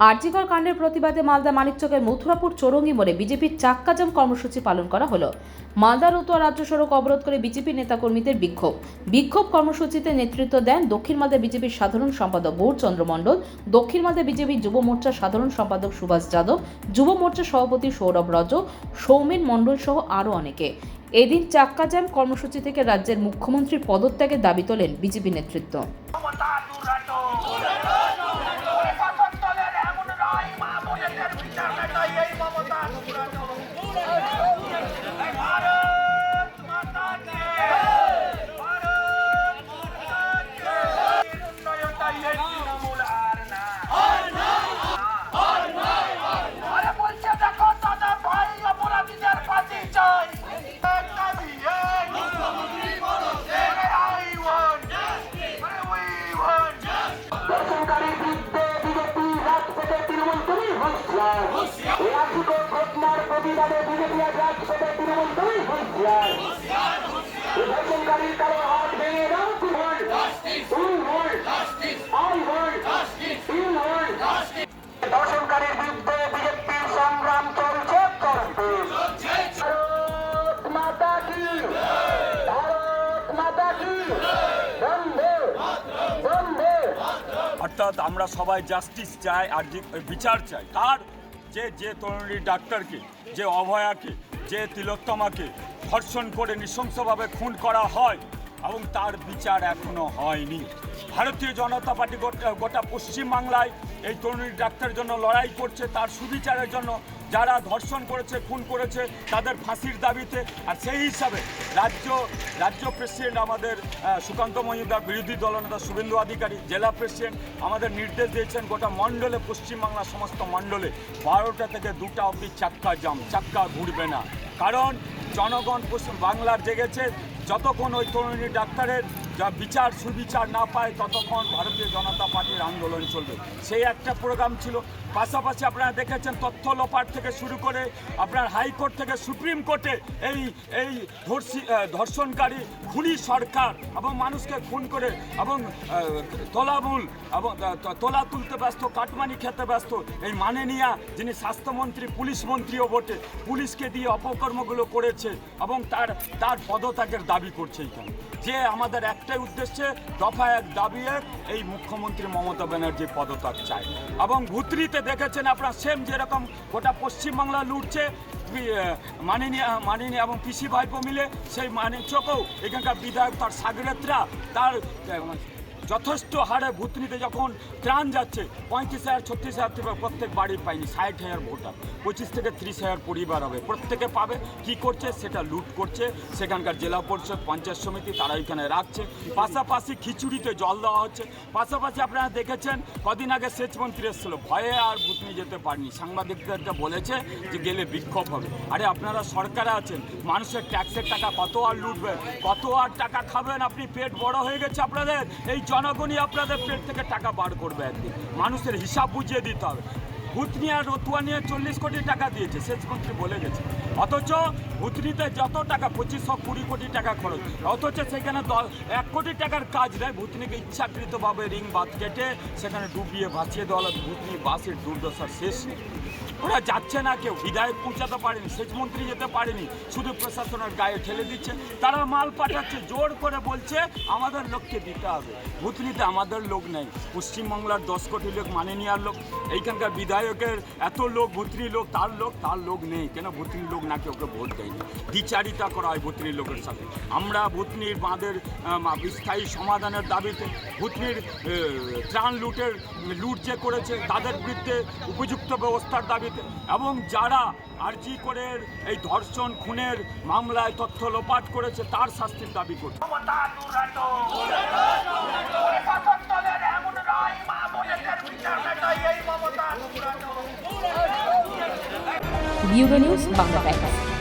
আরজিকর কাণ্ডের প্রতিবাদে মালদা মানিকচকের মথুরাপুর চৌরঙ্গি মোড়ে বিজেপির চাক্কাজাম কর্মসূচি পালন করা হলো। মালদা রতুয়া রাজ্য সড়ক অবরোধ করে বিজেপি নেতাকর্মীদের বিক্ষোভ কর্মসূচিতে নেতৃত্ব দেন দক্ষিণ মালদা বিজেপির সাধারণ সম্পাদক গৌরচন্দ্র মণ্ডল, দক্ষিণ মালদা বিজেপি যুব মোর্চার সাধারণ সম্পাদক সুভাষ যাদব, যুব মোর্চার সভাপতি সৌরভ রজ, সৌমেন মণ্ডল সহ আরও অনেকে। এদিন চাক্কাজাম কর্মসূচি থেকে রাজ্যের মুখ্যমন্ত্রীর পদত্যাগের দাবি তোলেন বিজেপি নেতৃত্ব। ঘটনার প্রতিবাদে বিজেপি রাজপথে তৃণমূল দুই হুঁশিয়ার। ধর্ষণকারীর কারো হাত ভেঙে দাও, ধর্ষণকারীর বিরুদ্ধে বিজেপির সংগ্রাম চলছে চলবে। ভারত মাতা কি, ভারত মাতা কি, বন্দে বন্দে। অর্থাৎ আমরা সবাই জাস্টিস চাই আর বিচার চাই। তার যে তরুণী ডাক্তারকে, যে অভয়াকে, যে তিলোত্তমাকে ধর্ষণ করে নৃশংসভাবে খুন করা হয় এবং তার বিচার এখনো হয়নি। ভারতীয় জনতা পার্টি গোটা পশ্চিমবাংলায় এই তরুণী ডাক্তারের জন্য লড়াই করছে, তার সুবিচারের জন্য। যারা ধর্ষণ করেছে, খুন করেছে, তাদের ফাঁসির দাবিতে। আর সেই হিসাবে রাজ্য প্রেসিডেন্ট আমাদের সুকান্ত মজুমদার, বিরোধী দলনেতা শুভেন্দু অধিকারী, জেলা প্রেসিডেন্ট আমাদের নির্দেশ দিয়েছেন গোটা মণ্ডলে, পশ্চিমবাংলার সমস্ত মণ্ডলে 12টা থেকে 2টা অবধি চাক্কা ঘুরবে না। কারণ জনগণ পশ্চিম বাংলার জেগেছে। যতক্ষণ ওই তরুণী ডাক্তারের বিচার সুবিচার না পায়, ততক্ষণ ভারতীয় জনতা পার্টির আন্দোলন চলবে। সেই একটা প্রোগ্রাম ছিল। পাশাপাশি আপনারা দেখেছেন তথ্য লোপাট থেকে শুরু করে আপনার হাইকোর্ট থেকে সুপ্রিম কোর্টে এই ধর্ষণকারী খুনি সরকার এবং মানুষকে খুন করে এবং তোলা তুলতে ব্যস্ত, কাটমানি খেতে ব্যস্ত এই মাননীয়া, যিনি স্বাস্থ্যমন্ত্রী, পুলিশ মন্ত্রীও বটে, পুলিশকে দিয়ে অপকর্মগুলো করেছে এবং তার পদত্যাগের দাবি করছে। এইখানে যে আমাদের একটাই উদ্দেশ্যে, দফা এক দাবি এক, এই মুখ্যমন্ত্রী মমতা ব্যানার্জির পদত্যাগ চাই। এবং ভুতরিতে দেখেছেন আপনারা সেম যেরকম গোটা পশ্চিমবাংলা লুটছে মাননীয় এবং পিসি ভাইপো মিলে, সেই চোখেও এখানকার বিধায়ক, তার সাগরেতরা, তার যথেষ্ট হারে ভুতনিতে যখন ত্রাণ যাচ্ছে, 35,000 36,000 থেকে প্রত্যেক বাড়ি পায়নি, 60,000 ভোটার, 25 থেকে 30,000 পরিবার হবে, প্রত্যেকে পাবে। কি করছে? সেটা লুট করছে। সেখানকার জেলা পরিষদ, পঞ্চায়েত সমিতি তারা এখানে রাখছে। পাশাপাশি খিচুড়িতে জল দেওয়া হচ্ছে। পাশাপাশি আপনারা দেখেছেন কদিন আগে সেচমন্ত্রী এসেছিল, ভয়ে আর ভুতনি যেতে পারেনি। সাংবাদিকদেরকে বলেছে যে গেলে বিক্ষোভ হবে। আরে আপনারা সরকারে আছেন, মানুষের ট্যাক্সের টাকা কত আর লুটবেন, কত আর টাকা খাবেন? আপনি পেট বড় হয়ে গেছে আপনাদের, এই জনগণই আপনাদের পেট থেকে টাকা বার করবে একদিন। মানুষের হিসাব বুঝিয়ে দিতে হবে। ভুতনি আর রতুয়া নিয়ে 40 কোটি টাকা দিয়েছে, সেচমন্ত্রী বলে গেছে। অথচ ভুতনিতে যত টাকা 25-20 কোটি টাকা খরচ, অথচ সেখানে 1 কোটি টাকার কাজ নেয়। ভুতনিকে ইচ্ছাকৃতভাবে রিং বাঁধ কেটে সেখানে ডুবিয়ে ভাসিয়ে দেওয়া। ভুতনি বাসের দুর্দশার শেষ নেই। ওরা যাচ্ছে না, কেউ বিধায়ক পৌঁছাতে পারেনি, সেচমন্ত্রী যেতে পারেনি, শুধু প্রশাসনের গায়ে ঠেলে দিচ্ছে। তারা মাল পাঠাচ্ছে, জোর করে বলছে আমাদের লোককে দিতে হবে। ভুতনিতে আমাদের লোক নেই, পশ্চিমবাংলার 10 কোটি লোক মাননীয়ার লোক। এইখানকার বিধায়কের এত লোক, ভুতনির লোক, তার লোক নেই। কেন? ভুতনির লোক নাকি ওকে ভোট দেয়নি, দ্বিচারিতা করা হয় ভুতনির লোকের সাথে। আমরা ভুতনির বাঁধের স্থায়ী সমাধানের দাবিতে, ভুতনির ত্রাণ লুট যে করেছে তাদের বিরুদ্ধে উপযুক্ত ব্যবস্থার দাবিতে, এবং যারা আরজি করে এই ধর্ষণ খুনের মামলায় তথ্য লোপাট করেছে তার শাস্তির দাবি করছে। Bureau news Bangla Times.